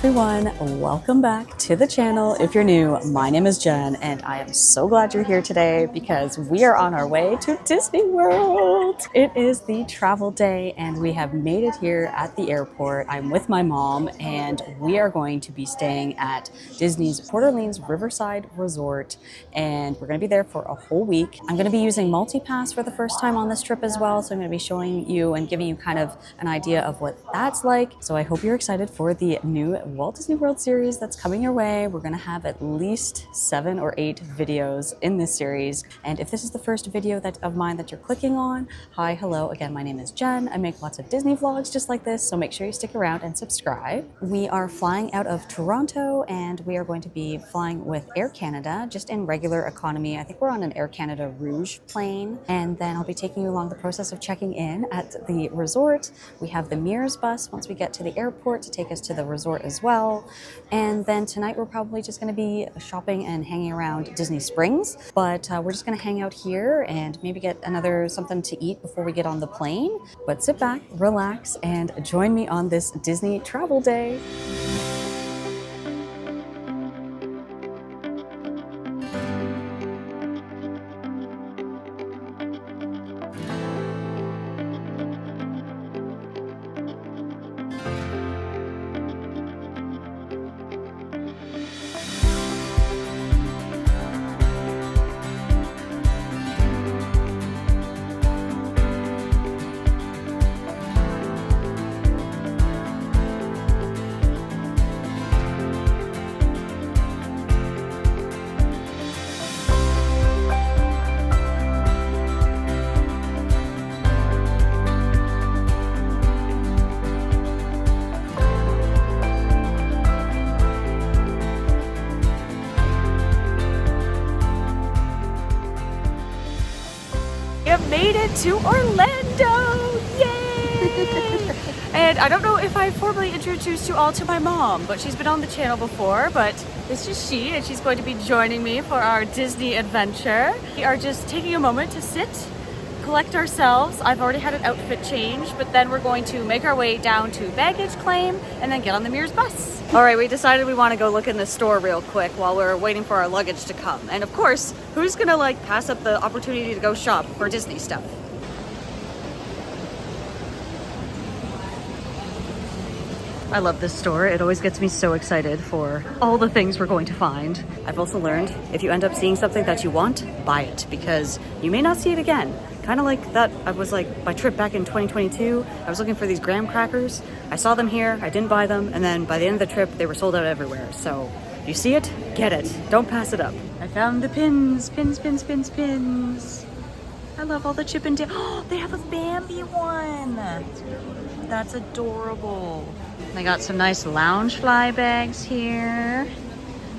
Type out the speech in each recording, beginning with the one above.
everyone, welcome back to the channel. If you're new, my name is Jen and I am so glad you're here today because we are on our way to Disney World. It is the travel day and we have made it here at the airport. I'm with my mom and we are going to be staying at Disney's Port Orleans Riverside Resort, and we're going to be there for a whole week. I'm going to be using MultiPass for the first time on this trip as well, so I'm going to be showing you and giving you kind of an idea of what that's like. So I hope you're excited for the new Walt Disney World series that's coming your way. We're going to have at least 7 or 8 videos in this series, and if this is the first video of mine that you're clicking on, hi, hello, again, my name is Jen. I make lots of Disney vlogs just like this, so make sure you stick around and subscribe. We are flying out of Toronto and we are going to be flying with Air Canada, just in regular economy. I think we're on an Air Canada Rouge plane, and then I'll be taking you along the process of checking in at the resort. We have the Mears bus once we get to the airport to take us to the resort as well. And then tonight we're probably just going to be shopping and hanging around Disney Springs, but we're just going to hang out here and maybe get something to eat before we get on the plane. But sit back, relax, and join me on this Disney travel day. Made it to Orlando! Yay! And I don't know if I formally introduced you all to my mom, but she's been on the channel before, but this is she, and she's going to be joining me for our Disney adventure. We are just taking a moment to sit, collect ourselves. I've already had an outfit change, but then we're going to make our way down to baggage claim and then get on the Mears bus. All right, we decided we want to go look in the store real quick while we're waiting for our luggage to come. And of course, who's gonna pass up the opportunity to go shop for Disney stuff? I love this store. It always gets me so excited for all the things we're going to find. I've also learned if you end up seeing something that you want, buy it, because you may not see it again. Kind of like that, I was like, my trip back in 2022, I was looking for these graham crackers. I saw them here, I didn't buy them, and then by the end of the trip, they were sold out everywhere. So if you see it, get it. Don't pass it up. I found the pins. Pins. I love all the Chip and Dale. Oh, they have a Bambi one. That's adorable. They got some nice Loungefly bags here.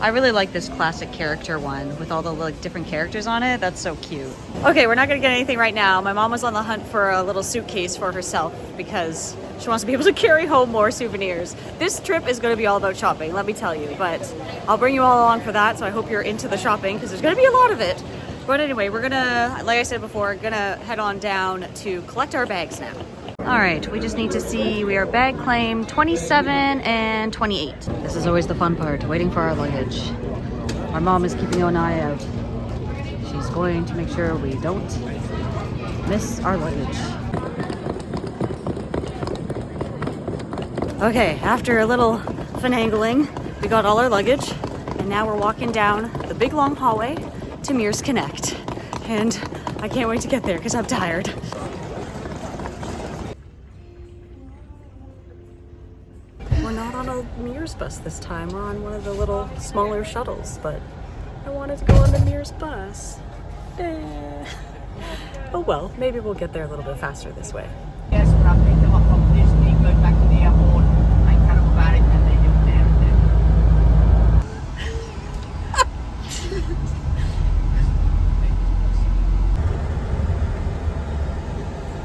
I really like this classic character one with all the different characters on it. That's so cute. Okay, we're not gonna get anything right now. My mom was on the hunt for a little suitcase for herself because she wants to be able to carry home more souvenirs. This trip is gonna be all about shopping, let me tell you, but I'll bring you all along for that, so I hope you're into the shopping because there's gonna be a lot of it. But anyway, we're gonna, like I said before, gonna head on down to collect our bags now. All right, we just need to see, we are bag claim 27 and 28. This is always the fun part, waiting for our luggage. Our mom is keeping an eye out. She's going to make sure we don't miss our luggage. Okay, after a little finagling, we got all our luggage, and now we're walking down the big long hallway to Mears Connect. And I can't wait to get there because I'm tired. We're not on a Mears bus this time. We're on one of the little smaller shuttles, but I wanted to go on the Mears bus. Oh well, maybe we'll get there a little bit faster this way. Yes, when I picked them up from Disney, go back to the airport, I tell them about it, and they do it there and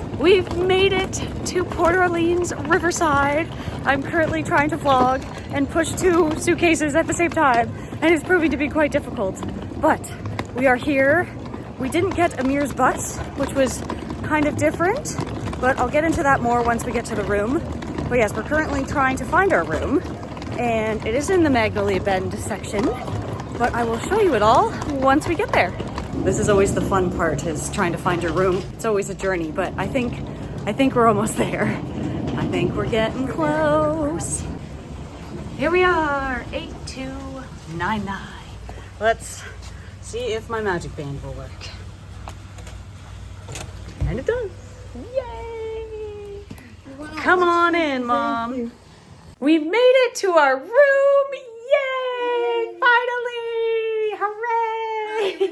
then. We've made it to Port Orleans Riverside. I'm currently trying to vlog and push 2 suitcases at the same time, and it's proving to be quite difficult. But we are here. We didn't get a Mears bus, which was kind of different, but I'll get into that more once we get to the room. But yes, we're currently trying to find our room, and it is in the Magnolia Bend section, but I will show you it all once we get there. This is always the fun part, is trying to find your room. It's always a journey, but I think we're almost there. I think we're getting close. Here we are, 8299. Let's see if my magic band will work. And it does. Yay! Wow, come on in, Mom. We made it to our room. Yay! Finally! Hooray!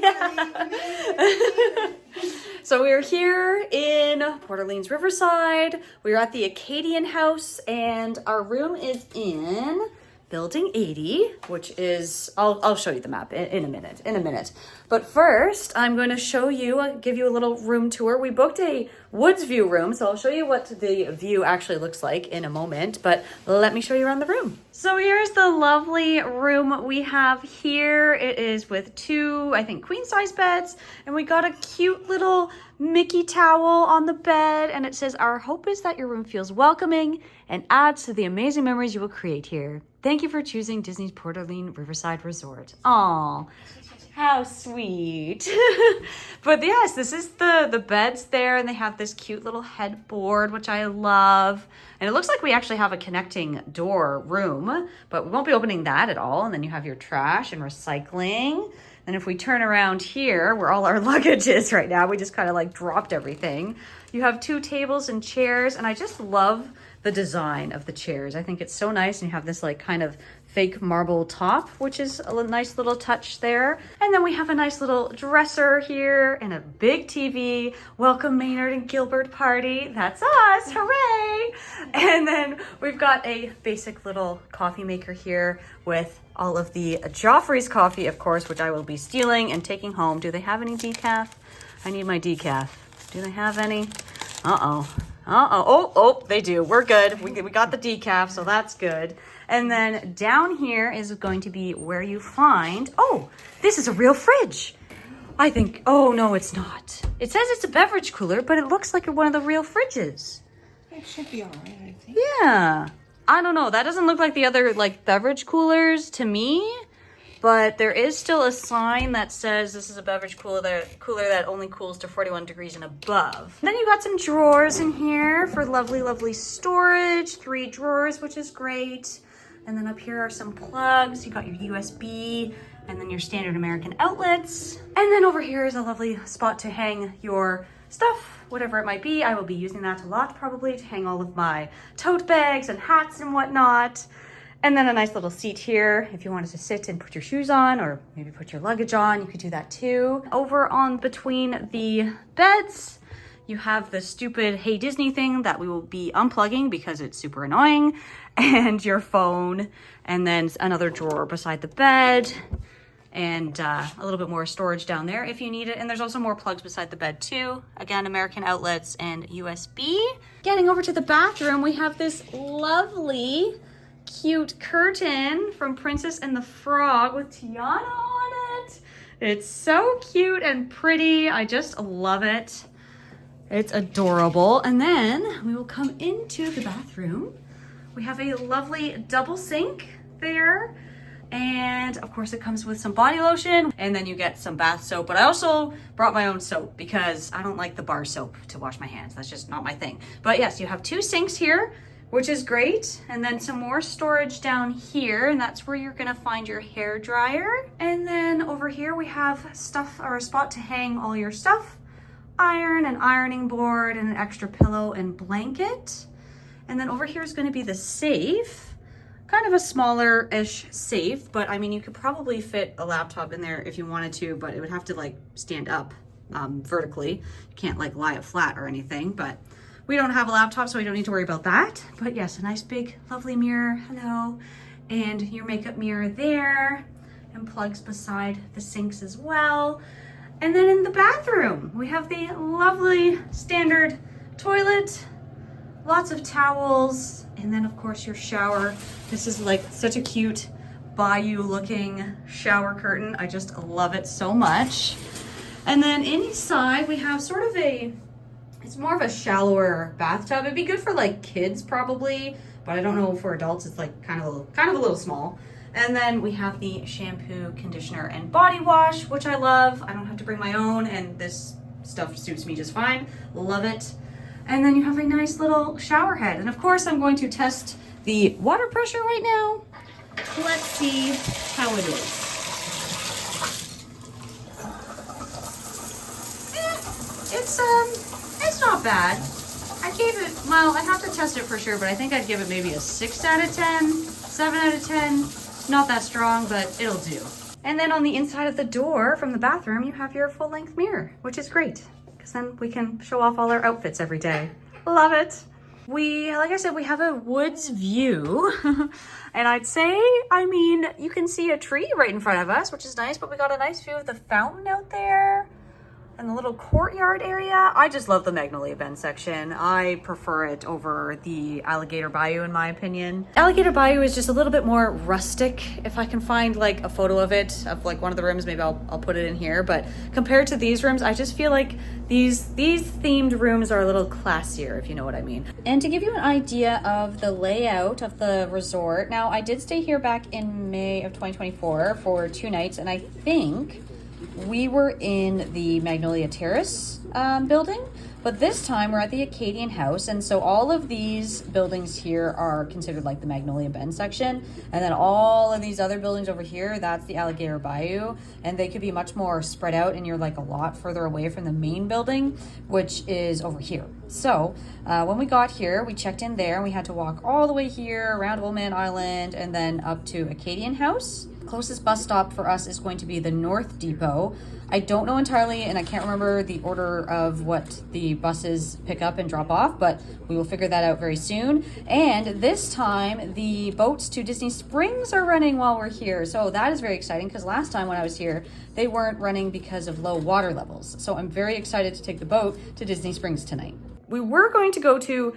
So we're here in Port Orleans, Riverside. We're at the Acadian House, and our room is in Building 80, which is, I'll show you the map in a minute. But first, I'm going to give you a little room tour. We booked a woods view room, so I'll show you what the view actually looks like in a moment, but let me show you around the room. So here's the lovely room we have here. It is with two, I think, queen size beds, and we got a cute little Mickey towel on the bed, and it says, "Our hope is that your room feels welcoming and adds to the amazing memories you will create here. Thank you for choosing Disney's Port Orleans Riverside Resort." Aw, how sweet. But yes, this is the beds there, and they have this cute little headboard, which I love. And it looks like we actually have a connecting door room, but we won't be opening that at all. And then you have your trash and recycling. And if we turn around here, where all our luggage is right now, we just kind of like dropped everything. You have two tables and chairs, and I just love the design of the chairs. I think it's so nice, and you have this like kind of fake marble top, which is a nice little touch there. And then we have a nice little dresser here and a big TV. Welcome Maynard and Gilbert party. That's us, hooray! And then we've got a basic little coffee maker here with all of the Joffrey's coffee, of course, which I will be stealing and taking home. Do they have any decaf? I need my decaf. Do they have any? Oh, they do. We're good. We got the decaf, so that's good. And then down here is going to be where you find, oh, this is a real fridge. I think, oh no, it's not. It says it's a beverage cooler, but it looks like one of the real fridges. It should be all right, I think. Yeah. I don't know. That doesn't look like the other like beverage coolers to me. But there is still a sign that says this is a beverage cooler that only cools to 41 degrees and above. Then you got some drawers in here for lovely, lovely storage. 3 drawers, which is great. And then up here are some plugs. You got your USB and then your standard American outlets. And then over here is a lovely spot to hang your stuff, whatever it might be. I will be using that a lot probably to hang all of my tote bags and hats and whatnot. And then a nice little seat here if you wanted to sit and put your shoes on or maybe put your luggage on, you could do that too. Over on between the beds, you have the stupid Hey Disney thing that we will be unplugging because it's super annoying, and your phone, and then another drawer beside the bed, and a little bit more storage down there if you need it. And there's also more plugs beside the bed too. Again, American outlets and USB. Getting over to the bathroom, we have this lovely cute curtain from Princess and the Frog with Tiana on it. It's so cute and pretty. I just love it. It's adorable. And then we will come into the bathroom. We have a lovely double sink there. And of course it comes with some body lotion, and then you get some bath soap. But I also brought my own soap because I don't like the bar soap to wash my hands. That's just not my thing. But yes, you have 2 sinks here, which is great. And then some more storage down here, and that's where you're gonna find your hair dryer. And then over here we have stuff, or a spot to hang all your stuff. Iron, an ironing board, and an extra pillow and blanket. And then over here is gonna be the safe. Kind of a smaller-ish safe, but I mean, you could probably fit a laptop in there if you wanted to, but it would have to like stand up vertically. You can't like lie it flat or anything, but we don't have a laptop, so we don't need to worry about that. But yes, a nice big lovely mirror, hello. And your makeup mirror there, and plugs beside the sinks as well. And then in the bathroom, we have the lovely standard toilet, lots of towels, and then of course your shower. This is like such a cute bayou looking shower curtain. I just love it so much. And then inside we have sort of it's more of a shallower bathtub. It'd be good for like kids probably, but I don't know for adults, it's like kind of a little small. And then we have the shampoo, conditioner, and body wash, which I love. I don't have to bring my own, and this stuff suits me just fine. Love it. And then you have a nice little shower head. And of course, I'm going to test the water pressure right now. Let's see how it is. It's not bad. I gave it, well, I have to test it for sure, but I think I'd give it maybe a 6 out of 10, 7 out of 10. Not that strong, but it'll do. And then on the inside of the door from the bathroom, you have your full-length mirror, which is great, because then we can show off all our outfits every day. Love it. Like I said, we have a woods view. And I'd say, I mean, you can see a tree right in front of us, which is nice, but we got a nice view of the fountain out there. And the little courtyard area. I just love the Magnolia Bend section. I prefer it over the Alligator Bayou in my opinion. Alligator Bayou is just a little bit more rustic. If I can find like a photo of it, of like one of the rooms, maybe I'll put it in here. But compared to these rooms, I just feel like these themed rooms are a little classier, if you know what I mean. And to give you an idea of the layout of the resort, now I did stay here back in May of 2024 for 2 nights, and I think we were in the Magnolia Terrace building, but this time we're at the Acadian House, and so all of these buildings here are considered like the Magnolia Bend section, and then all of these other buildings over here, that's the Alligator Bayou, and they could be much more spread out, and you're like a lot further away from the main building, which is over here. So when we got here, we checked in there, and we had to walk all the way here around Old Man Island and then up to Acadian House. Closest bus stop for us is going to be the North Depot. I don't know entirely, and I can't remember the order of what the buses pick up and drop off, but we will figure that out very soon. And this time, the boats to Disney Springs are running while we're here. So that is very exciting, because last time when I was here, they weren't running because of low water levels. So I'm very excited to take the boat to Disney Springs tonight. We were going to go to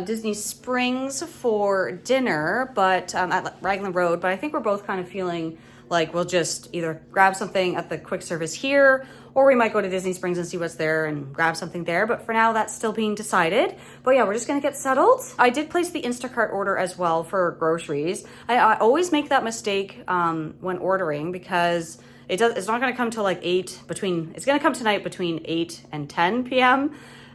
Disney Springs for dinner, but at Raglan Road, but I think we're both kind of feeling like we'll just either grab something at the quick service here, or we might go to Disney Springs and see what's there and grab something there. But for now, that's still being decided. But yeah, we're just gonna get settled. I did place the Instacart order as well for groceries. I always make that mistake when ordering, because it's not gonna come till like it's gonna come tonight between 8 and 10 p.m.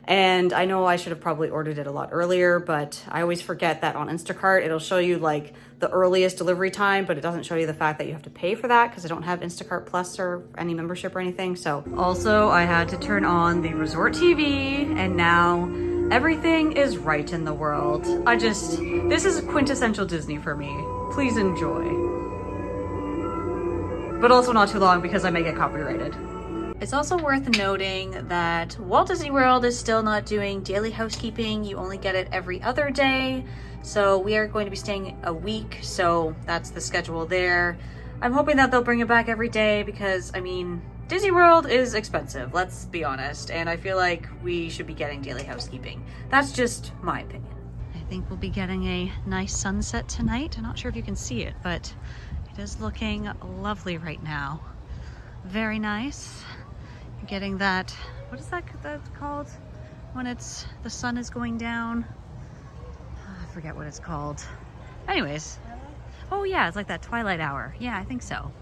And I know I should have probably ordered it a lot earlier, but I always forget that on Instacart, it'll show you like the earliest delivery time, but it doesn't show you the fact that you have to pay for that, because I don't have Instacart Plus or any membership or anything. So also I had to turn on the resort TV, and now everything is right in the world. This is quintessential Disney for me. Please enjoy. But also not too long, because I may get copyrighted. It's also worth noting that Walt Disney World is still not doing daily housekeeping. You only get it every other day. So we are going to be staying a week, so that's the schedule there. I'm hoping that they'll bring it back every day, because I mean, Disney World is expensive, let's be honest, and I feel like we should be getting daily housekeeping. That's just my opinion. I think we'll be getting a nice sunset tonight. I'm not sure if you can see it, but it is looking lovely right now. Very nice. You're getting that, what is that's called when the sun is going down? I forget what it's called. Anyways, oh yeah, it's like that twilight hour. Yeah, I think so.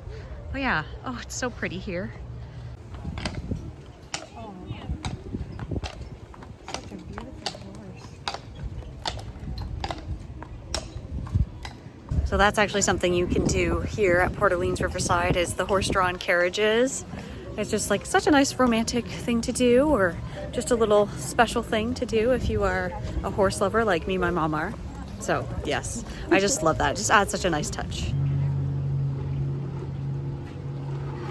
But yeah, oh, it's so pretty here. Oh, such a beautiful horse. So that's actually something you can do here at Port Orleans Riverside, is the horse-drawn carriages. It's just like such a nice romantic thing to do, or just a little special thing to do if you are a horse lover like me and my mom are. So yes, I just love that. It just adds such a nice touch.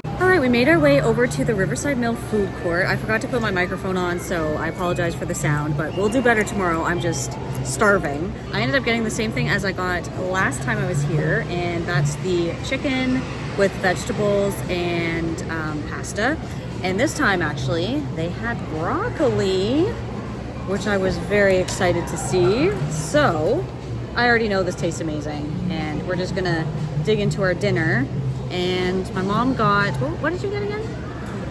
All right, we made our way over to the Riverside Mill Food Court. I forgot to put my microphone on, so I apologize for the sound, but we'll do better tomorrow. I'm just starving. I ended up getting the same thing as I got last time I was here, and that's the chicken with vegetables and pasta. And this time, actually, they had broccoli, which I was very excited to see. So I already know this tastes amazing, and we're just gonna dig into our dinner. And my mom got, what did you get again?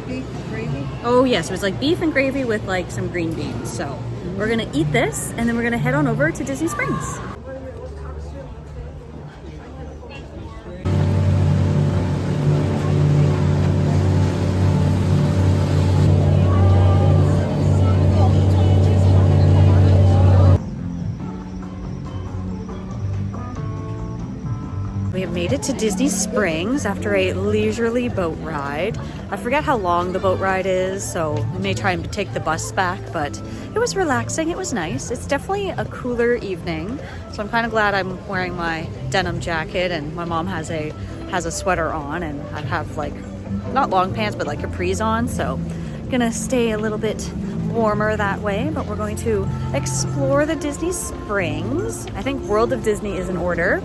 Beef gravy. Oh yes, it was like beef and gravy with like some green beans. So we're gonna eat this, and then we're gonna head on over to Disney Springs. made it to Disney Springs after a leisurely boat ride. I forget how long the boat ride is, so we may try and take the bus back, but it was relaxing, it was nice. It's definitely a cooler evening, so I'm kind of glad I'm wearing my denim jacket and my mom has a sweater on, and I have like, not long pants, but like capris on, so I'm gonna stay a little bit warmer that way. But we're going to explore the Disney Springs. I think World of Disney is in order,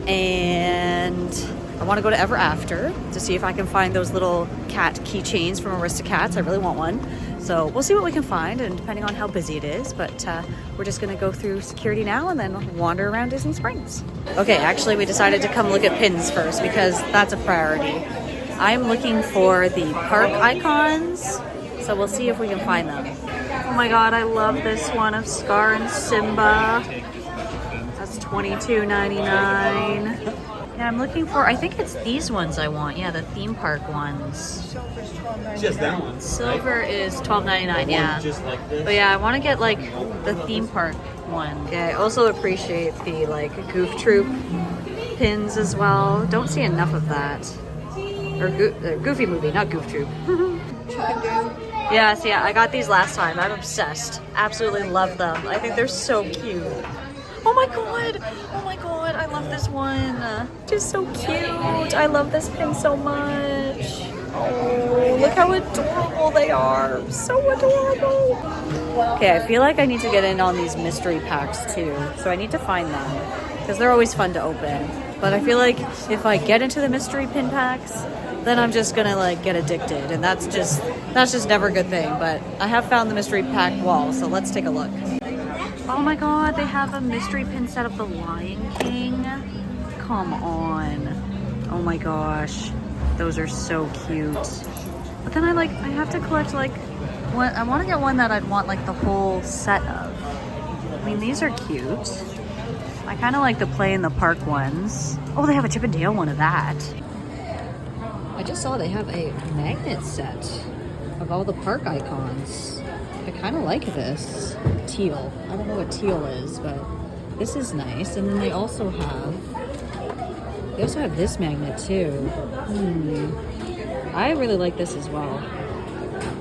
and I want to go to Ever After to see if I can find those little cat keychains from Aristocats. I really want one, so we'll see what we can find, and depending on how busy it is. But we're just gonna go through security now and then wander around Disney Springs. Okay, actually we decided to come look at pins first because that's a priority. I'm looking for the park icons, so we'll see if we can find them. Oh my god, I love this one of Scar and Simba. That's $22.99. Yeah, I'm looking for, I think it's these ones I want. Yeah, the theme park ones. Silver's $12.99. Just that one. Silver is $12.99, yeah. Just like this. But yeah, I want to get like the theme park one. Yeah, I also appreciate the like Goof Troop pins as well. Don't see enough of that. Or Goofy Movie, not Goof Troop. Yes, yeah, I got these last time. I'm obsessed. Absolutely love them. I think they're so cute. Oh my god! Oh my god, I love this one. Just so cute. I love this pin so much. Oh, look how adorable they are. So adorable. Okay, I feel like I need to get in on these mystery packs too. So I need to find them because they're always fun to open. But I feel like if I get into the mystery pin packs, then I'm just gonna like get addicted, and that's just never a good thing. But I have found the mystery pack wall, so let's take a look. Oh my god, they have a mystery pin set of the Lion King. Come on. Oh my gosh, those are so cute. But then I have to collect like one. I want to get one that I'd want like the whole set of. I mean, these are cute. I kind of like the play in the park ones. Oh, they have a Chip and Dale one of that. I just saw they have a magnet set of all the park icons. I kind of like this. Teal. I don't know what teal is, but this is nice. And then they also have this magnet too. I really like this as well.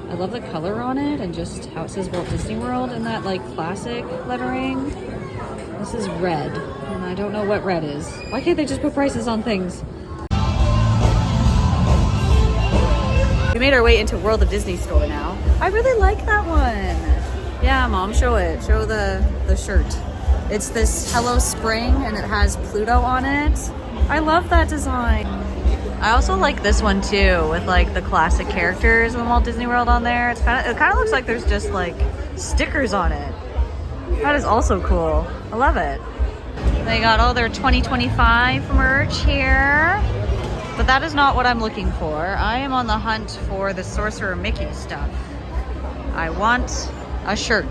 I love the color on it and just how it says Walt Disney World and that like classic lettering. This is red, and I don't know what red is. Why can't they just put prices on things? We made our way into World of Disney store now. I really like that one. Yeah, Mom, show it. Show the shirt. It's this Hello Spring, and it has Pluto on it. I love that design. I also like this one too, with like the classic characters in Walt Disney World on there. It kind of looks like there's just like stickers on it. That is also cool. I love it. They got all their 2025 merch here. But that is not what I'm looking for. I am on the hunt for the Sorcerer Mickey stuff. I want a shirt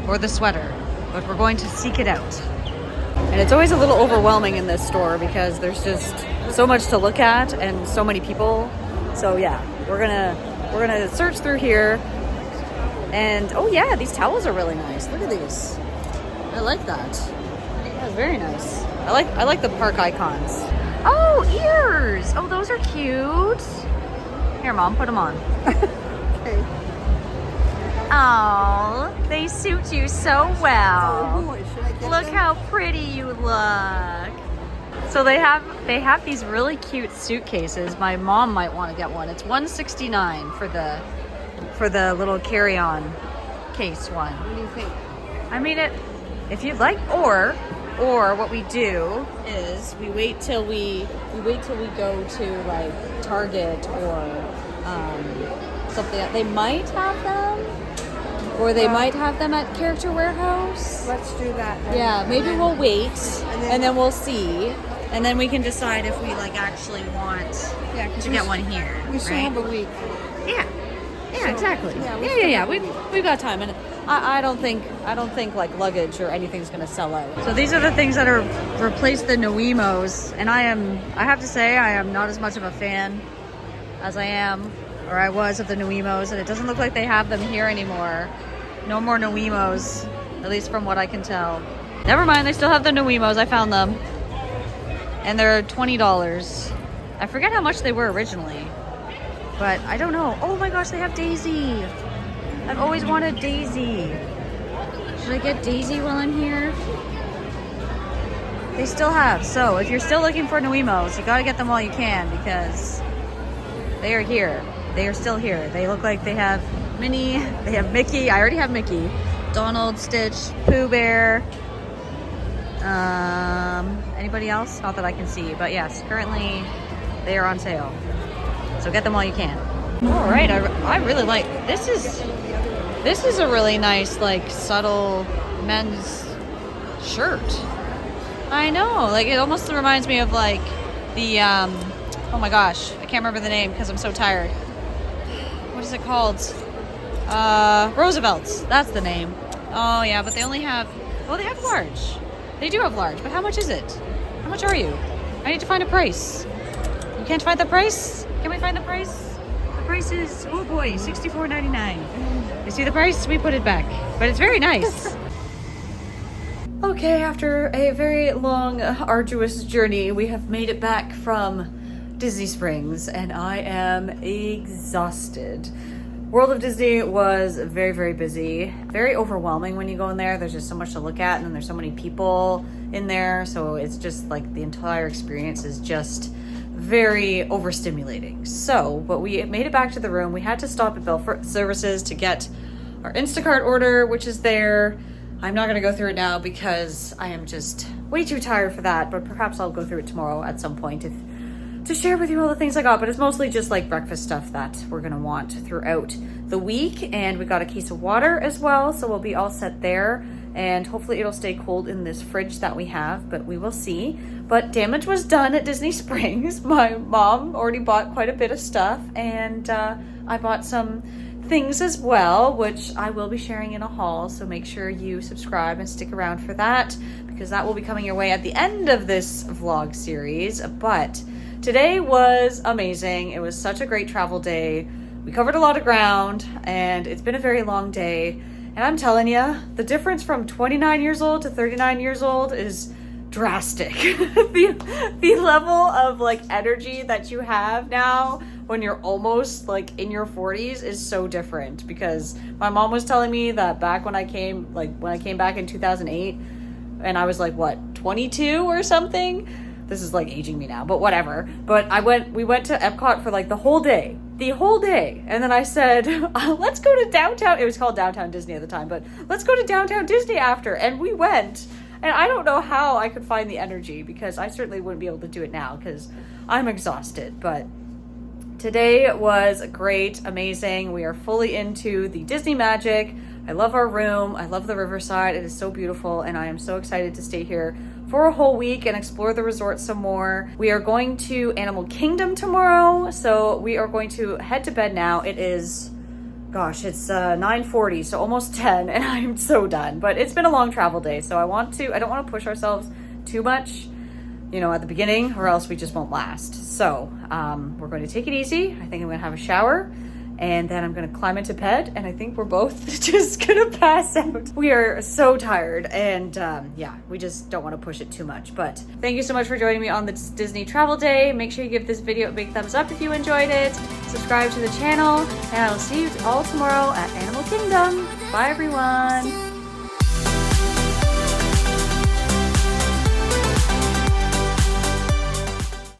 or the sweater, but we're going to seek it out. And it's always a little overwhelming in this store because there's just so much to look at and so many people. So yeah, we're gonna search through here. And oh yeah, these towels are really nice. Look at these. I like that. That's very nice. I like the park icons. Oh, ears! Oh, those are cute. Here, Mom, put them on. Okay. Oh, they suit you so well. Oh boy, should I get Look them? how pretty you look. So they have these really cute suitcases. My mom might want to get one. It's $169 for the little carry-on case one. What do you think? I mean, if you'd like, or what we do is we wait till we go to like Target or something. They might have them, or they might have them at Character Warehouse. Let's do that. Then. Yeah, maybe And we'll wait then- and then we'll see, and then we can decide if we like actually want 'cause to we get s- one here. We still right? have a week. Yeah. Yeah, So, exactly. yeah, Yeah. We've got time, and I don't think like luggage or anything's gonna sell out. So these are the things that are replaced the Noimos, and I have to say I am not as much of a fan as I was of the Noimos, and it doesn't look like they have them here anymore. No more Noimos, at least from what I can tell. Never mind, they still have the Noimos. I found them. and they're $20. I forget how much they were originally, but I don't know. Oh my gosh, they have Daisy. I've always wanted Daisy. Should I get Daisy while I'm here? They still have. So if you're still looking for Nuimos, you gotta get them while you can because they are here. They are still here. They look like they have Minnie, they have Mickey. I already have Mickey. Donald, Stitch, Pooh Bear. Anybody else? Not that I can see, but yes, currently they are on sale. So get them while you can. All right, I really like, this is a really nice, like, subtle men's shirt. I know, like, it almost reminds me of, like, the, oh my gosh, I can't remember the name because I'm so tired. What is it called? Roosevelt's, that's the name. Oh yeah, but they only have, oh, they have large. They do have large, but how much is it? How much are you? I need to find a price. You can't find the price? Can we find the price? The price is, oh boy, $64.99. You see the price? We put it back, but it's very nice. Okay, after a very long, arduous journey, we have made it back from Disney Springs, and I am exhausted. World of Disney was very, very busy, very overwhelming when you go in there. There's just so much to look at, and then there's so many people in there, so it's just like the entire experience is just very overstimulating. So, but we made it back to the room. We had to stop at Bell Services to get our Instacart order, which is there. I'm not going to go through it now because I am just way too tired for that, but perhaps I'll go through it tomorrow at some point to share with you all the things I got. But it's mostly just like breakfast stuff that we're going to want throughout the week. And we got a case of water as well, so we'll be all set there. And hopefully it'll stay cold in this fridge that we have, but we will see. But damage was done at Disney Springs. My mom already bought quite a bit of stuff, and I bought some things as well, which I will be sharing in a haul, so make sure you subscribe and stick around for that, because that will be coming your way at the end of this vlog series. But today was amazing. It was such a great travel day. We covered a lot of ground, and it's been a very long day. And I'm telling you, the difference from 29 years old to 39 years old is drastic. the level of like energy that you have now when you're almost like in your 40s is so different, because my mom was telling me that back when I came back in 2008 and I was like, what, 22 or something? This is like aging me now, but whatever. But we went to Epcot for like the whole day. And then I said, let's go to downtown. It was called Downtown Disney at the time, but let's go to Downtown Disney after. And we went. And I don't know how I could find the energy, because I certainly wouldn't be able to do it now because I'm exhausted. But today was great, amazing. We are fully into the Disney magic. I love our room. I love the Riverside. It is so beautiful, and I am so excited to stay here for a whole week and explore the resort some more. We are going to Animal Kingdom tomorrow, so we are going to head to bed now. It is, gosh, it's 9:40, so almost 10, and I'm so done. But it's been a long travel day, so I don't want to push ourselves too much, you know, at the beginning, or else we just won't last. So we're going to take it easy. I think I'm going to have a shower, and then I'm going to climb into bed, and I think we're both just going to pass out. We are so tired, and yeah, we just don't want to push it too much. But thank you so much for joining me on this Disney travel day. Make sure you give this video a big thumbs up if you enjoyed it. Subscribe to the channel, and I will see you all tomorrow at Animal Kingdom. Bye, everyone.